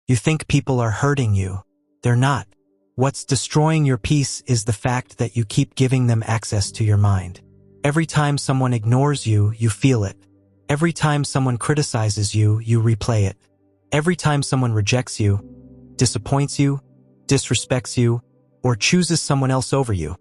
You think people are hurting you. They're not. What's destroying your peace is the fact that you keep giving them access to your mind. Every time someone ignores you, you feel it. Every time someone criticizes you, you replay it. Every time someone rejects you, disappoints you, disrespects you, or chooses someone else over you,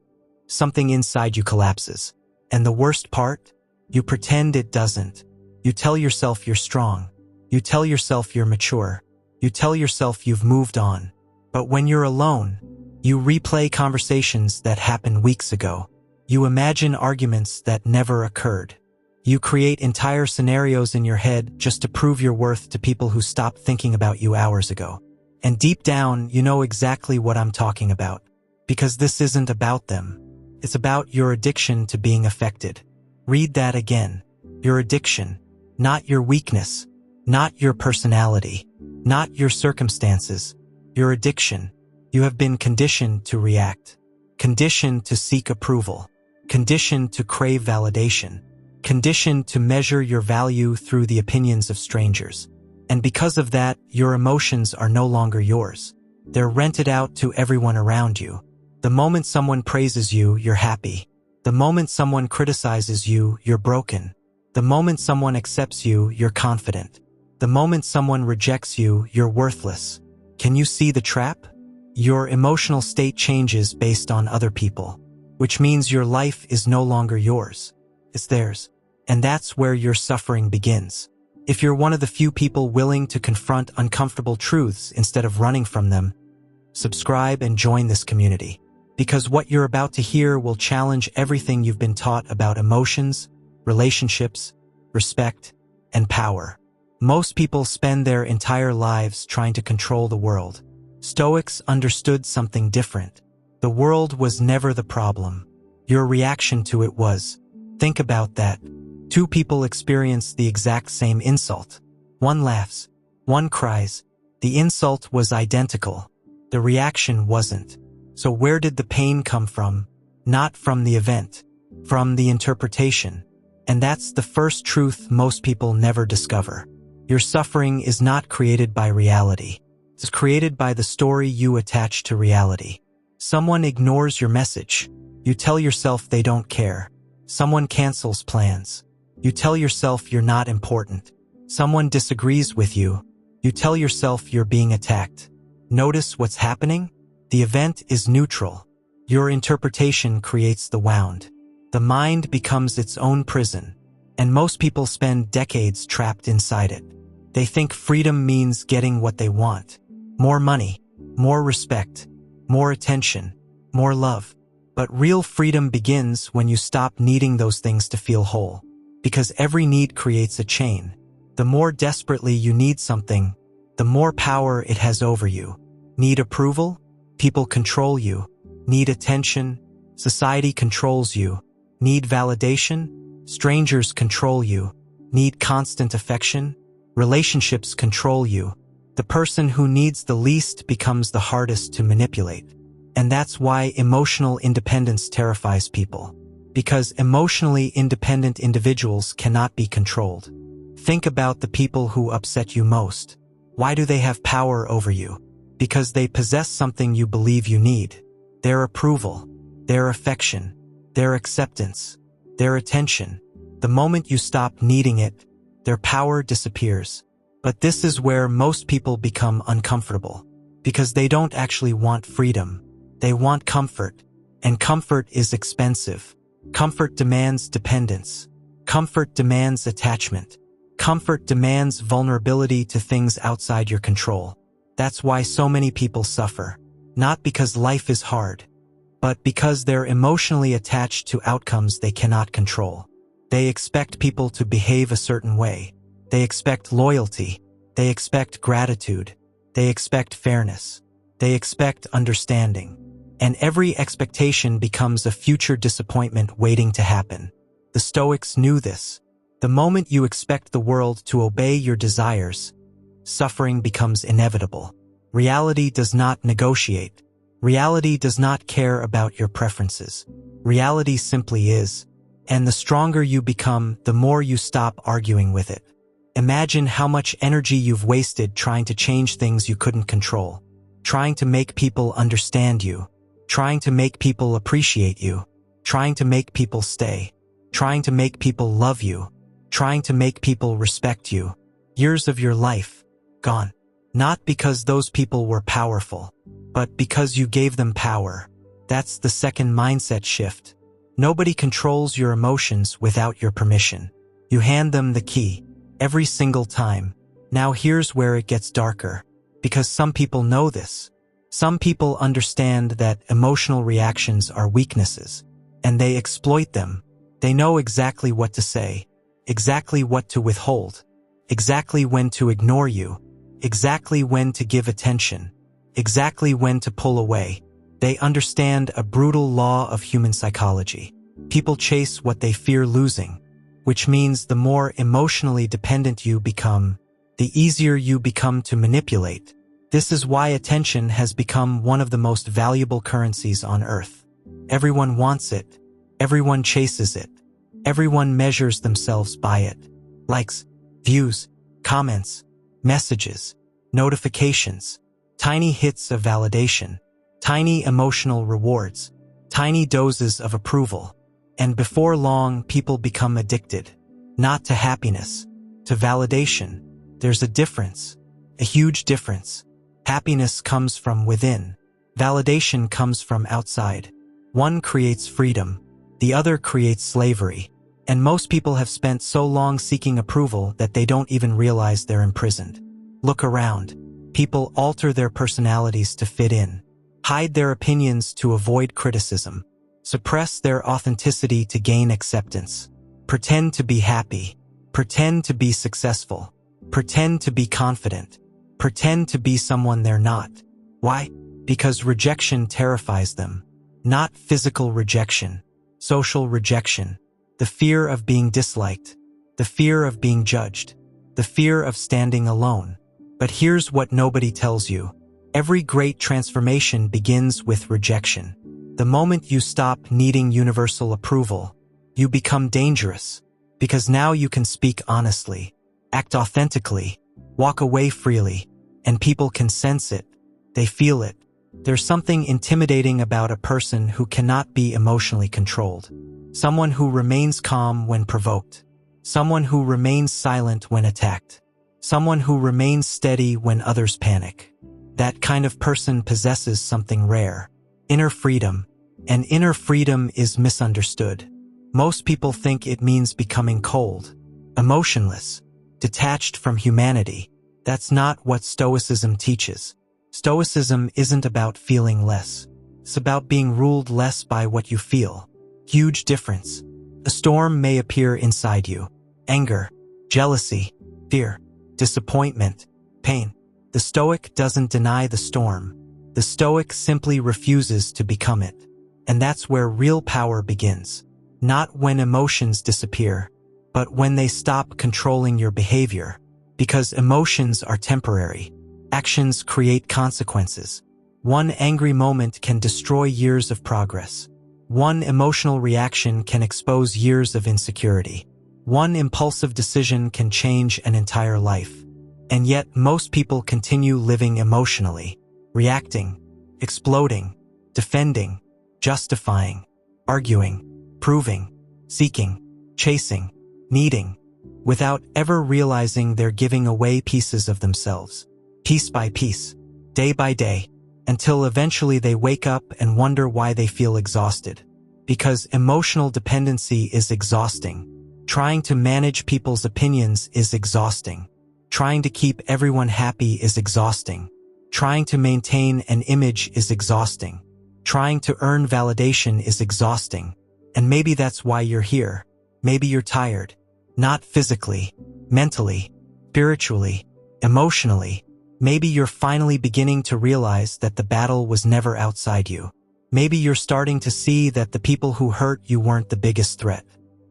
something inside you collapses. And the worst part? You pretend it doesn't. You tell yourself you're strong. You tell yourself you're mature. You tell yourself you've moved on. But when you're alone, you replay conversations that happened weeks ago. You imagine arguments that never occurred. You create entire scenarios in your head just to prove your worth to people who stopped thinking about you hours ago. And deep down, you know exactly what I'm talking about. Because this isn't about them. It's about your addiction to being affected. Read that again. Your addiction, not your weakness, not your personality, not your circumstances. Your addiction. You have been conditioned to react, conditioned to seek approval, conditioned to crave validation, conditioned to measure your value through the opinions of strangers. And because of that, your emotions are no longer yours. They're rented out to everyone around you. The moment someone praises you, you're happy. The moment someone criticizes you, you're broken. The moment someone accepts you, you're confident. The moment someone rejects you, you're worthless. Can you see the trap? Your emotional state changes based on other people, which means your life is no longer yours. It's theirs. And that's where your suffering begins. If you're one of the few people willing to confront uncomfortable truths instead of running from them, subscribe and join this community. Because what you're about to hear will challenge everything you've been taught about emotions, relationships, respect, and power. Most people spend their entire lives trying to control the world. Stoics understood something different. The world was never the problem. Your reaction to it was. Think about that. Two people experience the exact same insult. One laughs. One cries. The insult was identical. The reaction wasn't. So where did the pain come from? Not from the event. From the interpretation. And that's the first truth most people never discover. Your suffering is not created by reality. It's created by the story you attach to reality. Someone ignores your message. You tell yourself they don't care. Someone cancels plans. You tell yourself you're not important. Someone disagrees with you. You tell yourself you're being attacked. Notice what's happening? The event is neutral. Your interpretation creates the wound. The mind becomes its own prison. And most people spend decades trapped inside it. They think freedom means getting what they want. More money, more respect, more attention, more love. But real freedom begins when you stop needing those things to feel whole. Because every need creates a chain. The more desperately you need something, the more power it has over you. Need approval? People control you. Need attention? Society controls you. Need validation? Strangers control you. Need constant affection? Relationships control you. The person who needs the least becomes the hardest to manipulate. And that's why emotional independence terrifies people. Because emotionally independent individuals cannot be controlled. Think about the people who upset you most. Why do they have power over you? Because they possess something you believe you need. Their approval, their affection, their acceptance, their attention. The moment you stop needing it, their power disappears. But this is where most people become uncomfortable. Because they don't actually want freedom. They want comfort. And comfort is expensive. Comfort demands dependence. Comfort demands attachment. Comfort demands vulnerability to things outside your control. That's why so many people suffer. Not because life is hard, but because they're emotionally attached to outcomes they cannot control. They expect people to behave a certain way. They expect loyalty. They expect gratitude. They expect fairness. They expect understanding. And every expectation becomes a future disappointment waiting to happen. The Stoics knew this. The moment you expect the world to obey your desires, suffering becomes inevitable. Reality does not negotiate. Reality does not care about your preferences. Reality simply is. And the stronger you become, the more you stop arguing with it. Imagine how much energy you've wasted trying to change things you couldn't control, trying to make people understand you, trying to make people appreciate you, trying to make people stay, trying to make people love you, trying to make people respect you. Years of your life, gone. Not because those people were powerful, but because you gave them power. That's the second mindset shift. Nobody controls your emotions without your permission. You hand them the key, every single time. Now here's where it gets darker, because some people know this. Some people understand that emotional reactions are weaknesses, and they exploit them. They know exactly what to say, exactly what to withhold, exactly when to ignore you, exactly when to give attention, exactly when to pull away. They understand a brutal law of human psychology. People chase what they fear losing, which means the more emotionally dependent you become, the easier you become to manipulate. This is why attention has become one of the most valuable currencies on earth. Everyone wants it. Everyone chases it. Everyone measures themselves by it. Likes, views, comments, messages, notifications, tiny hits of validation, tiny emotional rewards, tiny doses of approval. And before long, people become addicted. Not to happiness, to validation. There's a difference, a huge difference. Happiness comes from within. Validation comes from outside. One creates freedom, the other creates slavery. And most people have spent so long seeking approval that they don't even realize they're imprisoned. Look around. People alter their personalities to fit in, hide their opinions to avoid criticism, suppress their authenticity to gain acceptance, pretend to be happy, pretend to be successful, pretend to be confident, pretend to be someone they're not. Why? Because rejection terrifies them. Not physical rejection, social rejection, the fear of being disliked, the fear of being judged, the fear of standing alone. But here's what nobody tells you. Every great transformation begins with rejection. The moment you stop needing universal approval, you become dangerous, because now you can speak honestly, act authentically, walk away freely, and people can sense it. They feel it. There's something intimidating about a person who cannot be emotionally controlled. Someone who remains calm when provoked. Someone who remains silent when attacked. Someone who remains steady when others panic. That kind of person possesses something rare. Inner freedom. And inner freedom is misunderstood. Most people think it means becoming cold, emotionless, detached from humanity. That's not what Stoicism teaches. Stoicism isn't about feeling less. It's about being ruled less by what you feel. Huge difference. A storm may appear inside you. Anger, jealousy, fear, disappointment, pain. The Stoic doesn't deny the storm. The Stoic simply refuses to become it. And that's where real power begins. Not when emotions disappear, but when they stop controlling your behavior. Because emotions are temporary. Actions create consequences. One angry moment can destroy years of progress. One emotional reaction can expose years of insecurity. One impulsive decision can change an entire life. And yet most people continue living emotionally, reacting, exploding, defending, justifying, arguing, proving, seeking, chasing, needing, without ever realizing they're giving away pieces of themselves, piece by piece, day by day, until eventually they wake up and wonder why they feel exhausted. Because emotional dependency is exhausting. Trying to manage people's opinions is exhausting. Trying to keep everyone happy is exhausting. Trying to maintain an image is exhausting. Trying to earn validation is exhausting. And maybe that's why you're here. Maybe you're tired. Not physically, mentally, spiritually, emotionally. Maybe you're finally beginning to realize that the battle was never outside you. Maybe you're starting to see that the people who hurt you weren't the biggest threat.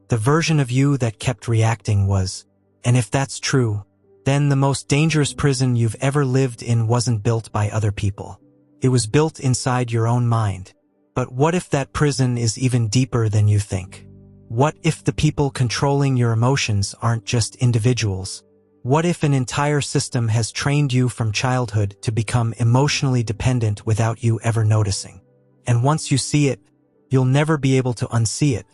The version of you that kept reacting was. And if that's true, then the most dangerous prison you've ever lived in wasn't built by other people. It was built inside your own mind. But what if that prison is even deeper than you think? What if the people controlling your emotions aren't just individuals? What if an entire system has trained you from childhood to become emotionally dependent without you ever noticing? And once you see it, you'll never be able to unsee it.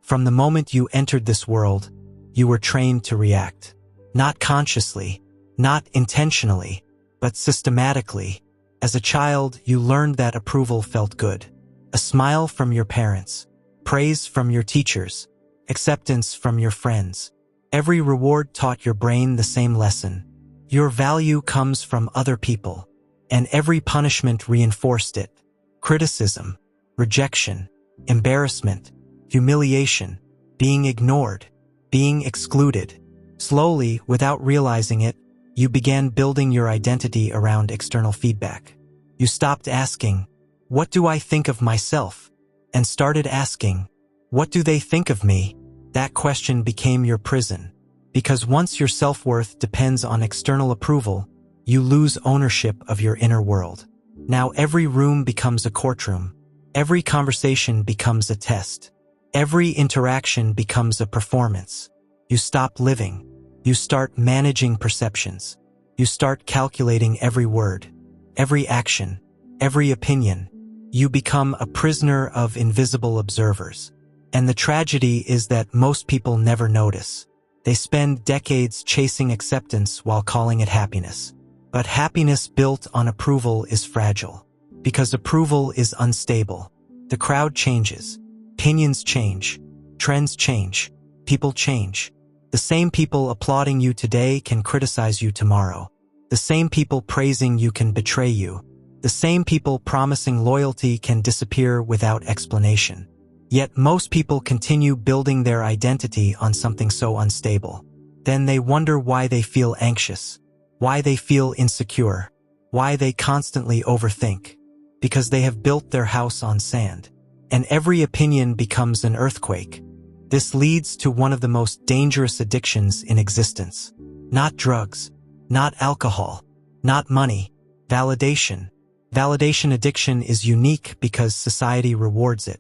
From the moment you entered this world, you were trained to react. Not consciously, not intentionally, but systematically. As a child, you learned that approval felt good. A smile from your parents, praise from your teachers, acceptance from your friends. Every reward taught your brain the same lesson. Your value comes from other people, and every punishment reinforced it. Criticism, rejection, embarrassment, humiliation, being ignored, being excluded. Slowly, without realizing it, you began building your identity around external feedback. You stopped asking, "What do I think of myself?" and started asking, "What do they think of me?" That question became your prison. Because once your self-worth depends on external approval, you lose ownership of your inner world. Now every room becomes a courtroom. Every conversation becomes a test. Every interaction becomes a performance. You stop living. You start managing perceptions. You start calculating every word, every action, every opinion. You become a prisoner of invisible observers. And the tragedy is that most people never notice. They spend decades chasing acceptance while calling it happiness. But happiness built on approval is fragile. Because approval is unstable. The crowd changes. Opinions change. Trends change. People change. The same people applauding you today can criticize you tomorrow. The same people praising you can betray you. The same people promising loyalty can disappear without explanation. Yet most people continue building their identity on something so unstable. Then they wonder why they feel anxious, why they feel insecure, why they constantly overthink. Because they have built their house on sand. And every opinion becomes an earthquake. This leads to one of the most dangerous addictions in existence. Not drugs, not alcohol, not money, validation. Validation addiction is unique because society rewards it.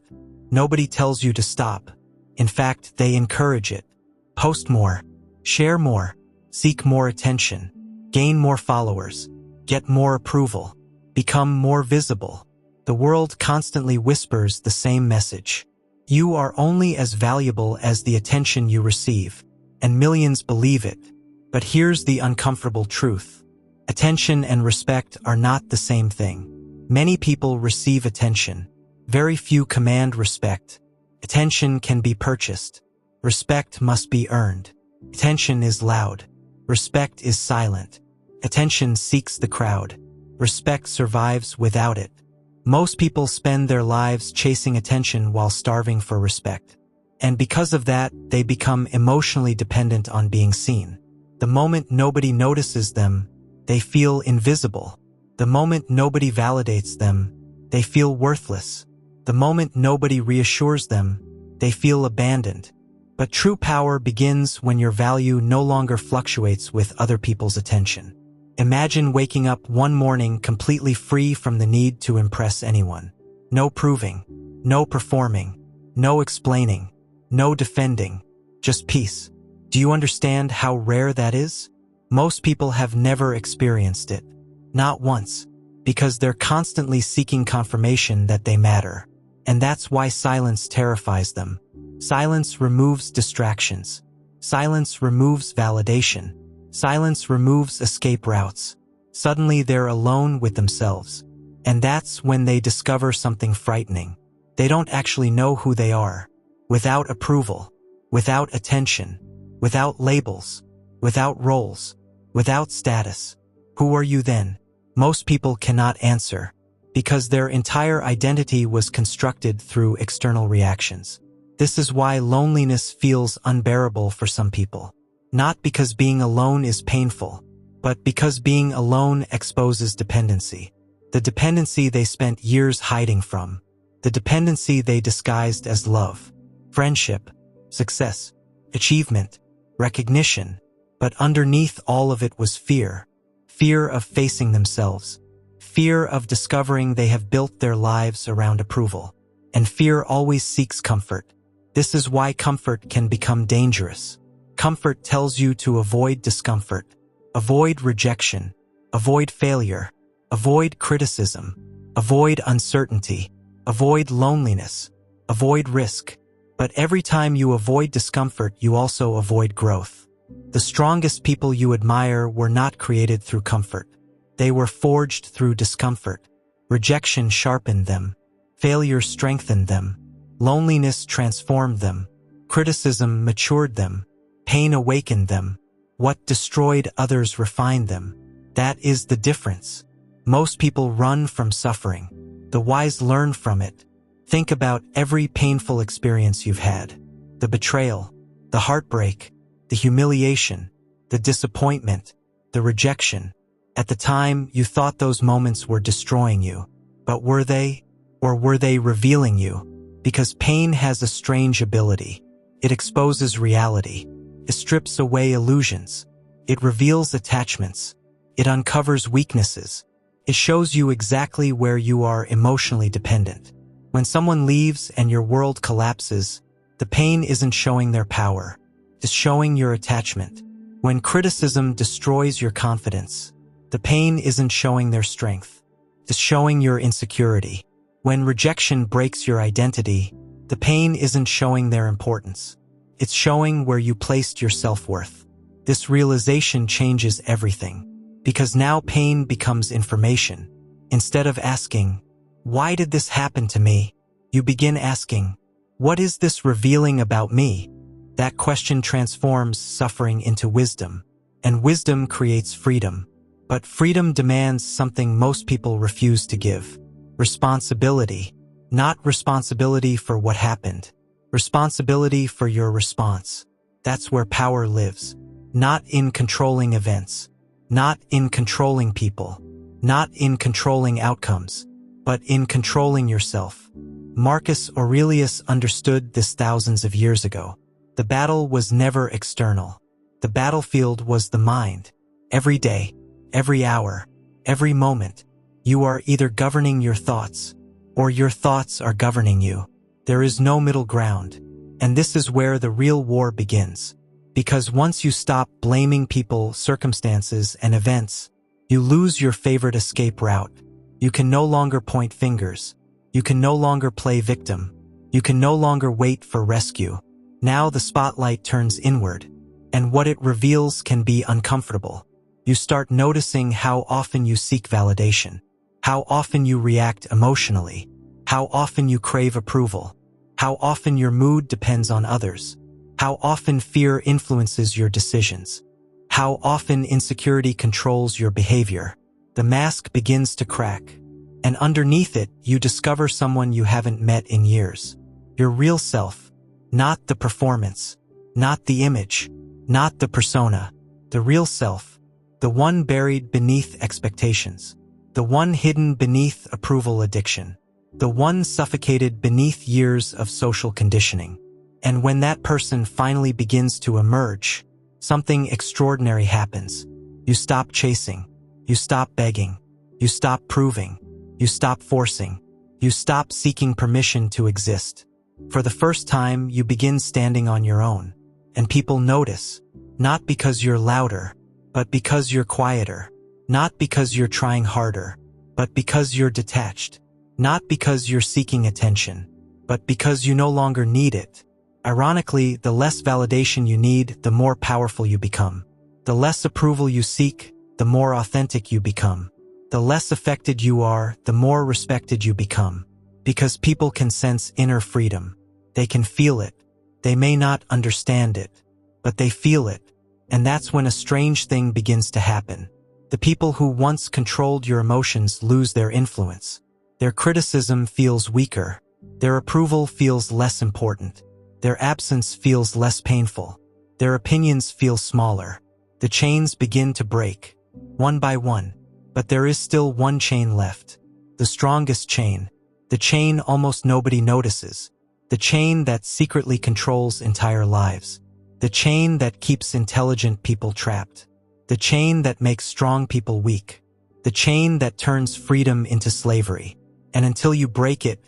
Nobody tells you to stop. In fact, they encourage it. Post more, share more, seek more attention, gain more followers, get more approval, become more visible. The world constantly whispers the same message. You are only as valuable as the attention you receive, and millions believe it. But here's the uncomfortable truth. Attention and respect are not the same thing. Many people receive attention. Very few command respect. Attention can be purchased. Respect must be earned. Attention is loud. Respect is silent. Attention seeks the crowd. Respect survives without it. Most people spend their lives chasing attention while starving for respect. And because of that, they become emotionally dependent on being seen. The moment nobody notices them, they feel invisible. The moment nobody validates them, they feel worthless. The moment nobody reassures them, they feel abandoned. But true power begins when your value no longer fluctuates with other people's attention. Imagine waking up one morning completely free from the need to impress anyone. No proving, no performing, no explaining, no defending, just peace. Do you understand how rare that is? Most people have never experienced it. Not once. Because they're constantly seeking confirmation that they matter. And that's why silence terrifies them. Silence removes distractions. Silence removes validation. Silence removes escape routes. Suddenly they're alone with themselves. And that's when they discover something frightening. They don't actually know who they are. Without approval, without attention, without labels, without roles, without status. Who are you then? Most people cannot answer. Because their entire identity was constructed through external reactions. This is why loneliness feels unbearable for some people. Not because being alone is painful, but because being alone exposes dependency. The dependency they spent years hiding from. The dependency they disguised as love, friendship, success, achievement, recognition. But underneath all of it was fear. Fear of facing themselves. Fear of discovering they have built their lives around approval. And fear always seeks comfort. This is why comfort can become dangerous. Comfort tells you to avoid discomfort, avoid rejection, avoid failure, avoid criticism, avoid uncertainty, avoid loneliness, avoid risk. But every time you avoid discomfort, you also avoid growth. The strongest people you admire were not created through comfort. They were forged through discomfort. Rejection sharpened them. Failure strengthened them. Loneliness transformed them. Criticism matured them. Pain awakened them. What destroyed others refined them. That is the difference. Most people run from suffering. The wise learn from it. Think about every painful experience you've had. The betrayal, the heartbreak, the humiliation, the disappointment, the rejection. At the time, you thought those moments were destroying you. But were they? Or were they revealing you? Because pain has a strange ability. It exposes reality. It strips away illusions. It reveals attachments. It uncovers weaknesses. It shows you exactly where you are emotionally dependent. When someone leaves and your world collapses, the pain isn't showing their power. It's showing your attachment. When criticism destroys your confidence, the pain isn't showing their strength. It's showing your insecurity. When rejection breaks your identity, the pain isn't showing their importance. It's showing where you placed your self-worth. This realization changes everything, because now pain becomes information. Instead of asking, "Why did this happen to me?" you begin asking, "What is this revealing about me?" That question transforms suffering into wisdom, and wisdom creates freedom. But freedom demands something most people refuse to give. Responsibility. Not responsibility for what happened. Responsibility for your response. That's where power lives. Not in controlling events. Not in controlling people. Not in controlling outcomes. But in controlling yourself. Marcus Aurelius understood this thousands of years ago. The battle was never external. The battlefield was the mind. Every day, every hour, every moment, you are either governing your thoughts, or your thoughts are governing you. There is no middle ground. And this is where the real war begins. Because once you stop blaming people, circumstances, and events, you lose your favorite escape route. You can no longer point fingers. You can no longer play victim. You can no longer wait for rescue. Now the spotlight turns inward, and what it reveals can be uncomfortable. You start noticing how often you seek validation, how often you react emotionally, how often you crave approval, how often your mood depends on others, how often fear influences your decisions, how often insecurity controls your behavior. The mask begins to crack, and underneath it, you discover someone you haven't met in years. Your real self, not the performance, not the image, not the persona, the real self, the one buried beneath expectations, the one hidden beneath approval addiction, the one suffocated beneath years of social conditioning. And when that person finally begins to emerge, something extraordinary happens. You stop chasing. You stop begging. You stop proving. You stop forcing. You stop seeking permission to exist. For the first time, you begin standing on your own. And people notice, not because you're louder, but because you're quieter. Not because you're trying harder, but because you're detached. Not because you're seeking attention, but because you no longer need it. Ironically, the less validation you need, the more powerful you become. The less approval you seek, the more authentic you become. The less affected you are, the more respected you become. Because people can sense inner freedom. They can feel it. They may not understand it, but they feel it. And that's when a strange thing begins to happen. The people who once controlled your emotions lose their influence. Their criticism feels weaker. Their approval feels less important. Their absence feels less painful. Their opinions feel smaller. The chains begin to break, one by one. But there is still one chain left. The strongest chain. The chain almost nobody notices. The chain that secretly controls entire lives. The chain that keeps intelligent people trapped. The chain that makes strong people weak. The chain that turns freedom into slavery. And until you break it,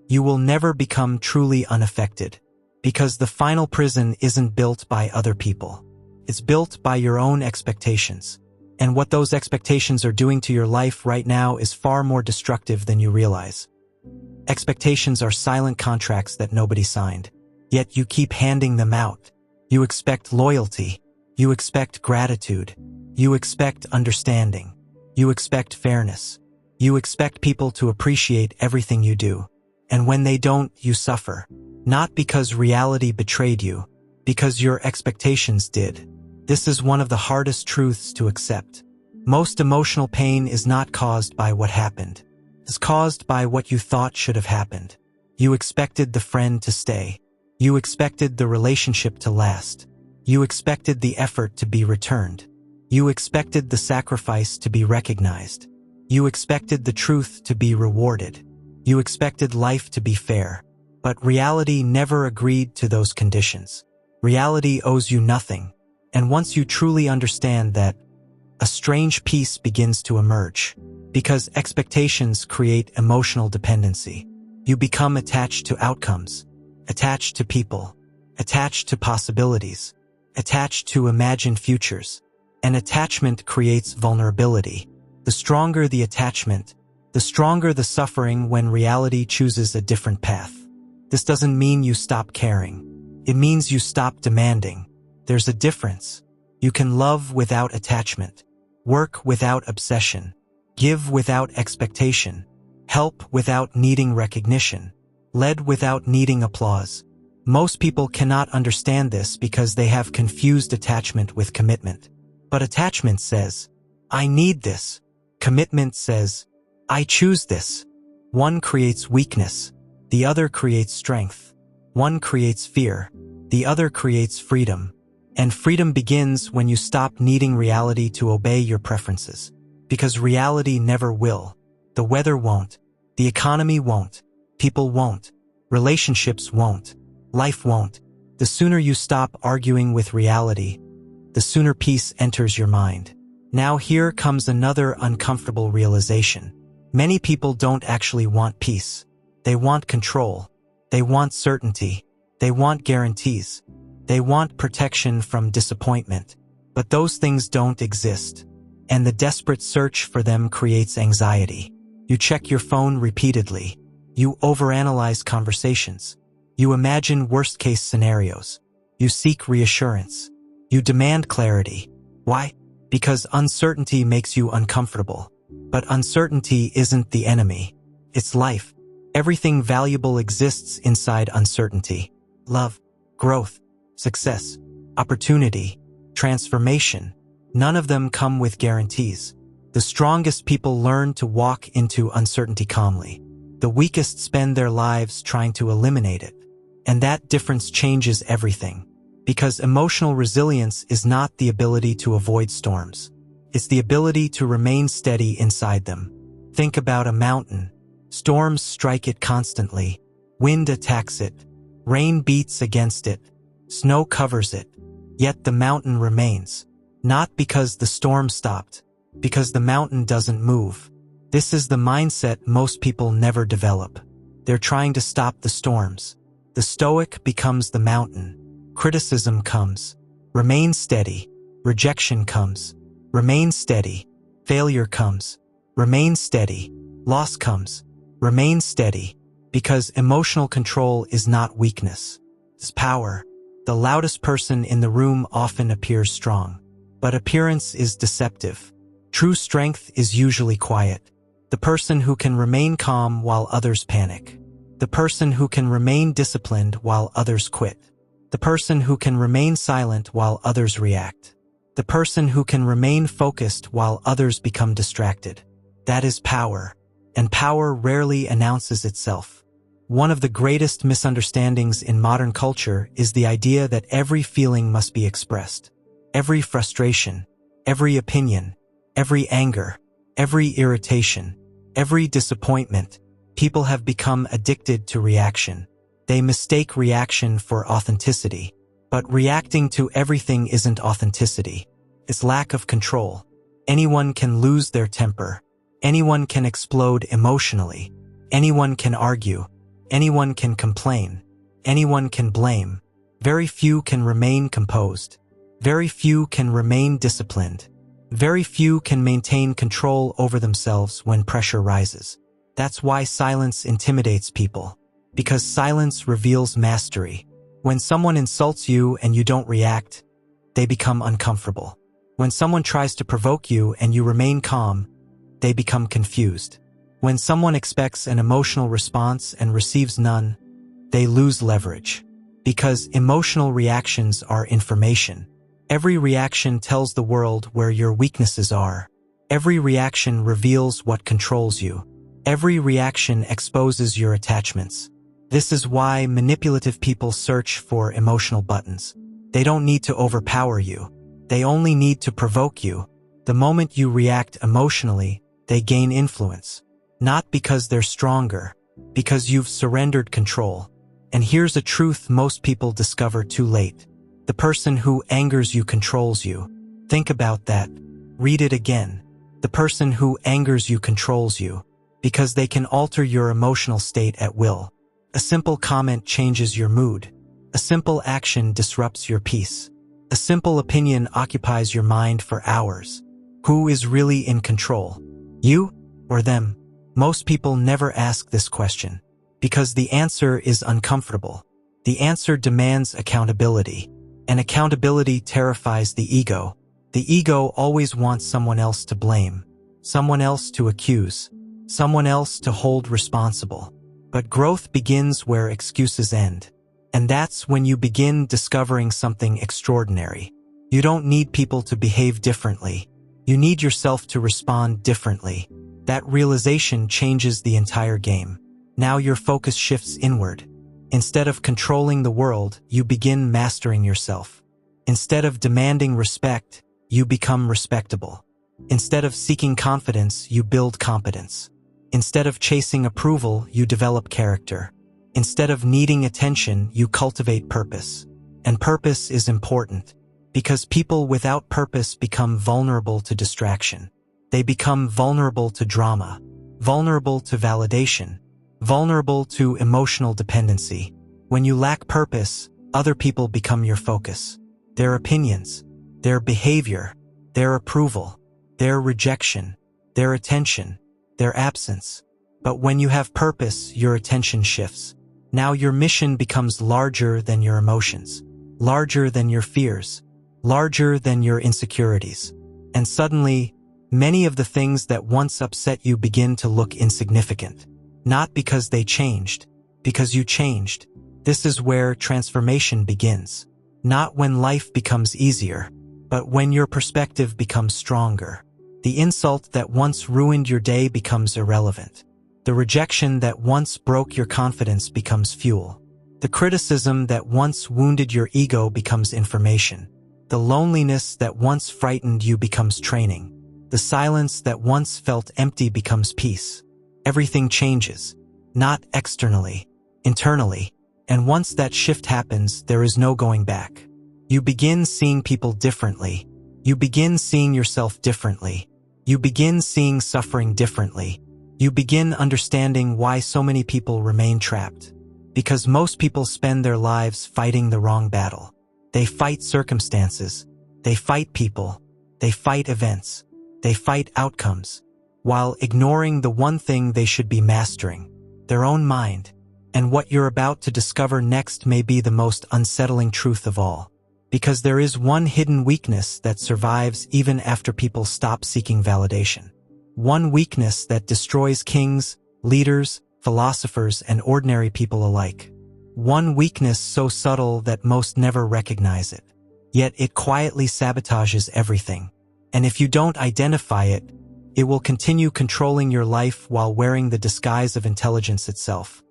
you will never become truly unaffected. Because the final prison isn't built by other people. It's built by your own expectations. And what those expectations are doing to your life right now is far more destructive than you realize. Expectations are silent contracts that nobody signed. Yet you keep handing them out. You expect loyalty. You expect gratitude. You expect understanding. You expect fairness. You expect people to appreciate everything you do. And when they don't, you suffer. Not because reality betrayed you, because your expectations did. This is one of the hardest truths to accept. Most emotional pain is not caused by what happened. It's caused by what you thought should have happened. You expected the friend to stay. You expected the relationship to last. You expected the effort to be returned. You expected the sacrifice to be recognized. You expected the truth to be rewarded. You expected life to be fair. But reality never agreed to those conditions. Reality owes you nothing. And once you truly understand that, a strange peace begins to emerge. Because expectations create emotional dependency. You become attached to outcomes, attached to people, attached to possibilities, attached to imagined futures. And attachment creates vulnerability. The stronger the attachment, the stronger the suffering when reality chooses a different path. This doesn't mean you stop caring. It means you stop demanding. There's a difference. You can love without attachment, work without obsession, give without expectation, help without needing recognition, lead without needing applause. Most people cannot understand this because they have confused attachment with commitment. But attachment says, I need this. Commitment says, I choose this. One creates weakness. The other creates strength. One creates fear. The other creates freedom. And freedom begins when you stop needing reality to obey your preferences. Because reality never will. The weather won't. The economy won't. People won't. Relationships won't. Life won't. The sooner you stop arguing with reality, the sooner peace enters your mind. Now here comes another uncomfortable realization. Many people don't actually want peace. They want control. They want certainty. They want guarantees. They want protection from disappointment. But those things don't exist. And the desperate search for them creates anxiety. You check your phone repeatedly. You overanalyze conversations. You imagine worst-case scenarios. You seek reassurance. You demand clarity. Why? Because uncertainty makes you uncomfortable. But uncertainty isn't the enemy. It's life. Everything valuable exists inside uncertainty. Love, growth, success, opportunity, transformation. None of them come with guarantees. The strongest people learn to walk into uncertainty calmly. The weakest spend their lives trying to eliminate it. And that difference changes everything. Because emotional resilience is not the ability to avoid storms. It's the ability to remain steady inside them. Think about a mountain. Storms strike it constantly. Wind attacks it. Rain beats against it. Snow covers it. Yet the mountain remains. Not because the storm stopped, because the mountain doesn't move. This is the mindset most people never develop. They're trying to stop the storms. The Stoic becomes the mountain. Criticism comes. Remain steady. Rejection comes. Remain steady. Failure comes. Remain steady. Loss comes. Remain steady. Because emotional control is not weakness. It's power. The loudest person in the room often appears strong. But appearance is deceptive. True strength is usually quiet. The person who can remain calm while others panic. The person who can remain disciplined while others quit. The person who can remain silent while others react. The person who can remain focused while others become distracted. That is power. And power rarely announces itself. One of the greatest misunderstandings in modern culture is the idea that every feeling must be expressed. Every frustration, every opinion, every anger, every irritation, every disappointment. People have become addicted to reaction. They mistake reaction for authenticity. But reacting to everything isn't authenticity. It's lack of control. Anyone can lose their temper. Anyone can explode emotionally. Anyone can argue. Anyone can complain. Anyone can blame. Very few can remain composed. Very few can remain disciplined. Very few can maintain control over themselves when pressure rises. That's why silence intimidates people. Because silence reveals mastery. When someone insults you and you don't react, they become uncomfortable. When someone tries to provoke you and you remain calm, they become confused. When someone expects an emotional response and receives none, they lose leverage. Because emotional reactions are information. Every reaction tells the world where your weaknesses are. Every reaction reveals what controls you. Every reaction exposes your attachments. This is why manipulative people search for emotional buttons. They don't need to overpower you. They only need to provoke you. The moment you react emotionally, they gain influence. Not because they're stronger, because you've surrendered control. And here's a truth most people discover too late. The person who angers you controls you. Think about that. Read it again. The person who angers you controls you, because they can alter your emotional state at will. A simple comment changes your mood. A simple action disrupts your peace. A simple opinion occupies your mind for hours. Who is really in control? You or them? Most people never ask this question, because the answer is uncomfortable. The answer demands accountability. And accountability terrifies the ego. The ego always wants someone else to blame, someone else to accuse, someone else to hold responsible. But growth begins where excuses end. And that's when you begin discovering something extraordinary. You don't need people to behave differently. You need yourself to respond differently. That realization changes the entire game. Now your focus shifts inward. Instead of controlling the world, you begin mastering yourself. Instead of demanding respect, you become respectable. Instead of seeking confidence, you build competence. Instead of chasing approval, you develop character. Instead of needing attention, you cultivate purpose. And purpose is important, because people without purpose become vulnerable to distraction. They become vulnerable to drama, vulnerable to validation, vulnerable to emotional dependency. When you lack purpose, other people become your focus. Their opinions, their behavior, their approval, their rejection, their attention, their absence. But when you have purpose, your attention shifts. Now your mission becomes larger than your emotions, larger than your fears, larger than your insecurities. And suddenly, many of the things that once upset you begin to look insignificant. Not because they changed, because you changed. This is where transformation begins. Not when life becomes easier, but when your perspective becomes stronger. The insult that once ruined your day becomes irrelevant. The rejection that once broke your confidence becomes fuel. The criticism that once wounded your ego becomes information. The loneliness that once frightened you becomes training. The silence that once felt empty becomes peace. Everything changes, not externally, internally. And once that shift happens, there is no going back. You begin seeing people differently. You begin seeing yourself differently. You begin seeing suffering differently. You begin understanding why so many people remain trapped. Because most people spend their lives fighting the wrong battle. They fight circumstances. They fight people. They fight events. They fight outcomes, while ignoring the one thing they should be mastering, their own mind. And what you're about to discover next may be the most unsettling truth of all. Because there is one hidden weakness that survives even after people stop seeking validation. One weakness that destroys kings, leaders, philosophers, and ordinary people alike. One weakness so subtle that most never recognize it. Yet it quietly sabotages everything. And if you don't identify it, it will continue controlling your life while wearing the disguise of intelligence itself.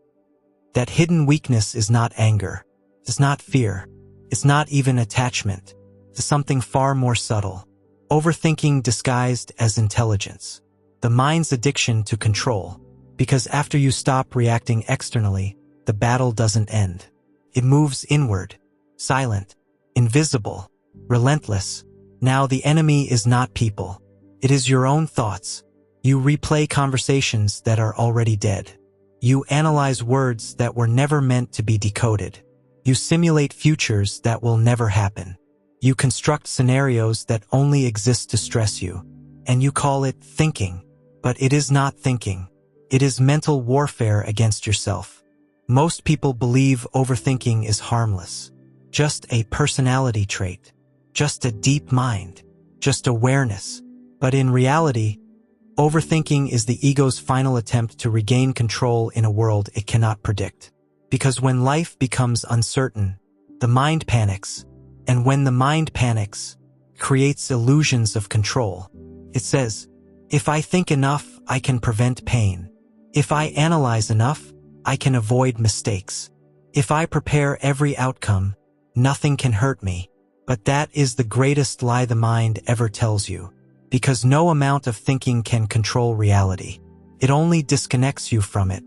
That hidden weakness is not anger. It's not fear. It's not even attachment. It's something far more subtle. Overthinking disguised as intelligence. The mind's addiction to control. Because after you stop reacting externally, the battle doesn't end. It moves inward, silent, invisible, relentless. Now the enemy is not people. It is your own thoughts. You replay conversations that are already dead. You analyze words that were never meant to be decoded. You simulate futures that will never happen. You construct scenarios that only exist to stress you, and you call it thinking. But it is not thinking. It is mental warfare against yourself. Most people believe overthinking is harmless, just a personality trait, just a deep mind, just awareness. But in reality, overthinking is the ego's final attempt to regain control in a world it cannot predict. Because when life becomes uncertain, the mind panics, and when the mind panics, creates illusions of control. It says, if I think enough, I can prevent pain. If I analyze enough, I can avoid mistakes. If I prepare every outcome, nothing can hurt me. But that is the greatest lie the mind ever tells you. Because no amount of thinking can control reality. It only disconnects you from it.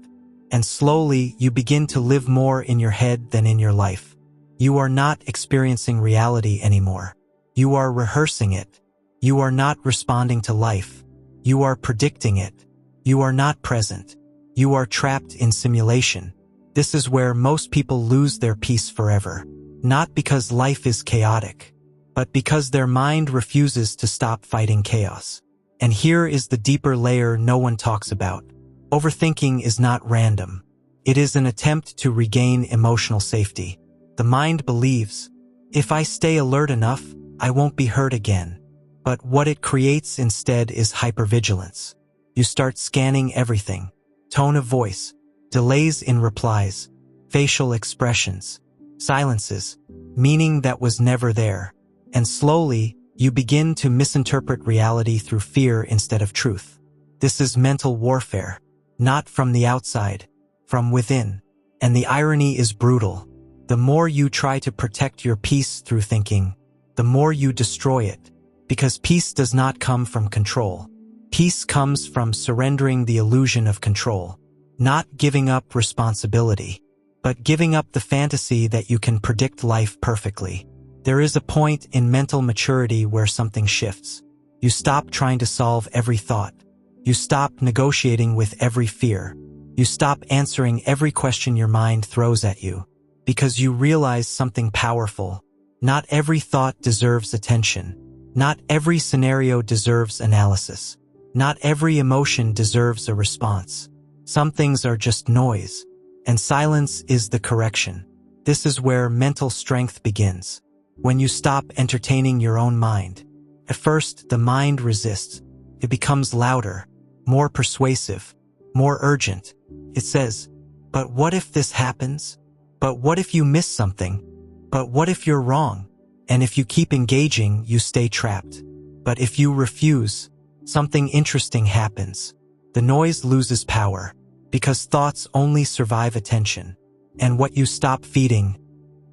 And slowly, you begin to live more in your head than in your life. You are not experiencing reality anymore. You are rehearsing it. You are not responding to life. You are predicting it. You are not present. You are trapped in simulation. This is where most people lose their peace forever. Not because life is chaotic, but because their mind refuses to stop fighting chaos. And here is the deeper layer no one talks about. Overthinking is not random. It is an attempt to regain emotional safety. The mind believes, if I stay alert enough, I won't be hurt again. But what it creates instead is hypervigilance. You start scanning everything. Tone of voice, delays in replies, facial expressions, silences, meaning that was never there. And slowly, you begin to misinterpret reality through fear instead of truth. This is mental warfare, not from the outside, from within. And the irony is brutal. The more you try to protect your peace through thinking, the more you destroy it. Because peace does not come from control. Peace comes from surrendering the illusion of control, not giving up responsibility, but giving up the fantasy that you can predict life perfectly. There is a point in mental maturity where something shifts. You stop trying to solve every thought. You stop negotiating with every fear. You stop answering every question your mind throws at you. Because you realize something powerful. Not every thought deserves attention. Not every scenario deserves analysis. Not every emotion deserves a response. Some things are just noise, and silence is the correction. This is where mental strength begins. When you stop entertaining your own mind. At first, the mind resists. It becomes louder, more persuasive, more urgent. It says, but what if this happens? But what if you miss something? But what if you're wrong? And if you keep engaging, you stay trapped. But if you refuse, something interesting happens. The noise loses power, because thoughts only survive attention. And what you stop feeding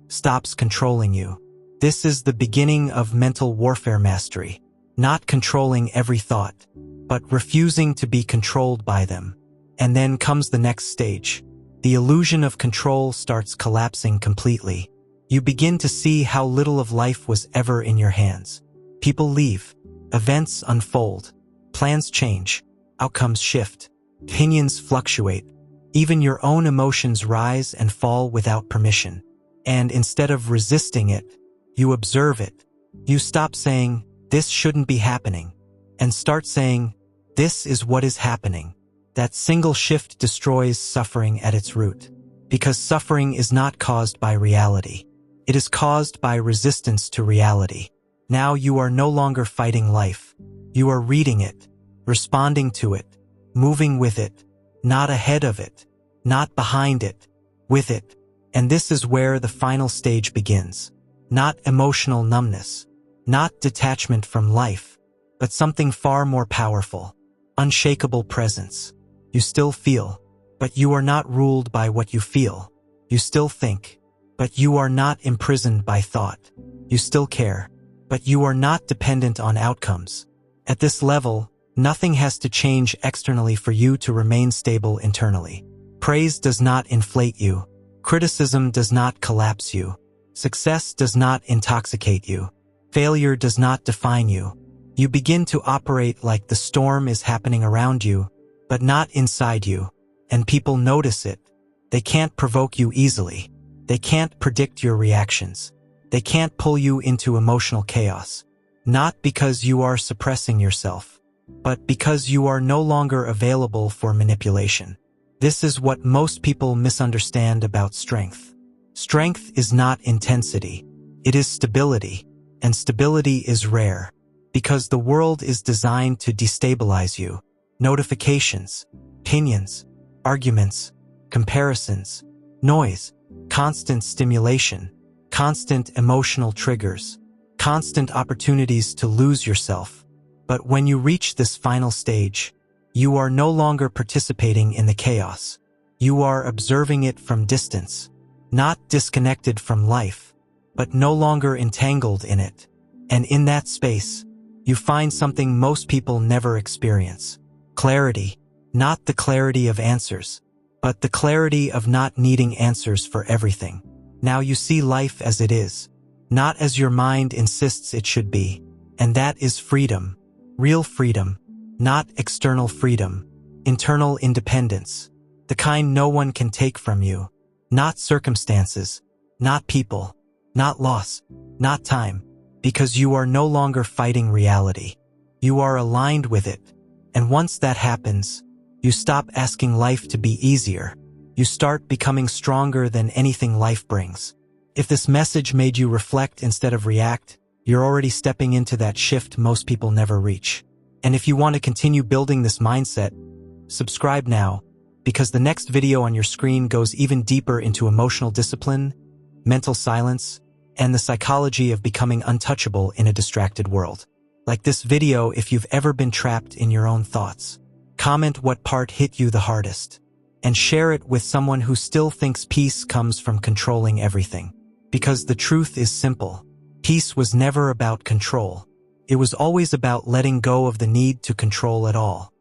stops controlling you. This is the beginning of mental warfare mastery. Not controlling every thought, but refusing to be controlled by them. And then comes the next stage. The illusion of control starts collapsing completely. You begin to see how little of life was ever in your hands. People leave. Events unfold. Plans change. Outcomes shift. Opinions fluctuate. Even your own emotions rise and fall without permission. And instead of resisting it, you observe it. You stop saying, this shouldn't be happening, and start saying, this is what is happening. That single shift destroys suffering at its root. Because suffering is not caused by reality. It is caused by resistance to reality. Now you are no longer fighting life. You are reading it, responding to it, moving with it, not ahead of it, not behind it, with it. And this is where the final stage begins. Not emotional numbness, not detachment from life, but something far more powerful. Unshakable presence. You still feel, but you are not ruled by what you feel. You still think, but you are not imprisoned by thought. You still care, but you are not dependent on outcomes. At this level, nothing has to change externally for you to remain stable internally. Praise does not inflate you. Criticism does not collapse you. Success does not intoxicate you. Failure does not define you. You begin to operate like the storm is happening around you, but not inside you. And people notice it. They can't provoke you easily. They can't predict your reactions. They can't pull you into emotional chaos. Not because you are suppressing yourself, but because you are no longer available for manipulation. This is what most people misunderstand about strength. Strength is not intensity. It is stability, and stability is rare, because the world is designed to destabilize you. Notifications, opinions, arguments, comparisons, noise, constant stimulation, constant emotional triggers, constant opportunities to lose yourself. But when you reach this final stage, you are no longer participating in the chaos. You are observing it from distance, not disconnected from life, but no longer entangled in it. And in that space, you find something most people never experience. Clarity, not the clarity of answers, but the clarity of not needing answers for everything. Now you see life as it is, not as your mind insists it should be. And that is freedom. Real freedom, not external freedom. Internal independence, the kind no one can take from you. Not circumstances, not people, not loss, not time. Because you are no longer fighting reality. You are aligned with it. And once that happens, you stop asking life to be easier. You start becoming stronger than anything life brings. If this message made you reflect instead of react, you're already stepping into that shift most people never reach. And if you want to continue building this mindset, subscribe now, because the next video on your screen goes even deeper into emotional discipline, mental silence, and the psychology of becoming untouchable in a distracted world. Like this video if you've ever been trapped in your own thoughts. Comment what part hit you the hardest, and share it with someone who still thinks peace comes from controlling everything. Because the truth is simple. Peace was never about control. It was always about letting go of the need to control it all.